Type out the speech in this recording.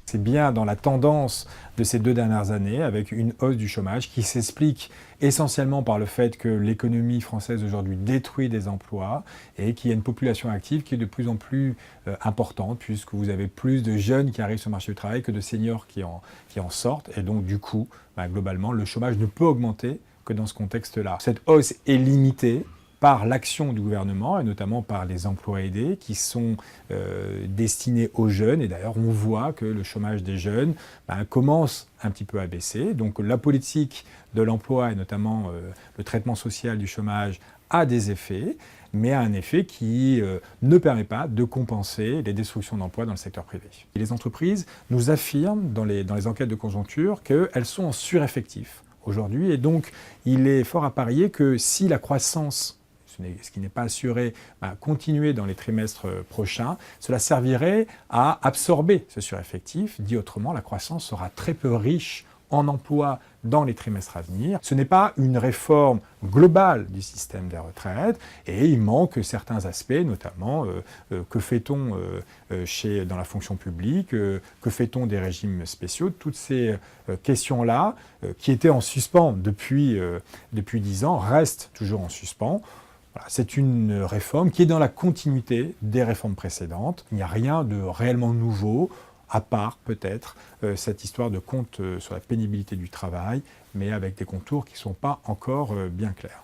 C'est bien dans la tendance de ces 2 dernières années, avec une hausse du chômage qui s'explique essentiellement par le fait que l'économie française aujourd'hui détruit des emplois et qu'il y a une population active qui est de plus en plus importante, puisque vous avez plus de jeunes qui arrivent sur le marché du travail que de seniors qui en sortent. Et donc du coup, globalement, le chômage ne peut augmenter que dans ce contexte-là. Cette hausse est limitée par l'action du gouvernement et notamment par les emplois aidés qui sont destinés aux jeunes. Et d'ailleurs, on voit que le chômage des jeunes commence un petit peu à baisser. Donc la politique de l'emploi et notamment le traitement social du chômage a des effets, mais a un effet qui ne permet pas de compenser les destructions d'emplois dans le secteur privé. Et les entreprises nous affirment dans les enquêtes de conjoncture qu'elles sont en sureffectif aujourd'hui. Et donc, il est fort à parier que si la croissance, ce qui n'est pas assuré, continuer dans les trimestres prochains, cela servirait à absorber ce sureffectif. Dit autrement, la croissance sera très peu riche en emploi dans les trimestres à venir. Ce n'est pas une réforme globale du système des retraites et il manque certains aspects, notamment que fait-on dans la fonction publique, que fait-on des régimes spéciaux. Toutes ces questions-là, qui étaient en suspens depuis 10 ans, restent toujours en suspens. C'est une réforme qui est dans la continuité des réformes précédentes. Il n'y a rien de réellement nouveau, à part peut-être cette histoire de compte sur la pénibilité du travail, mais avec des contours qui ne sont pas encore bien clairs.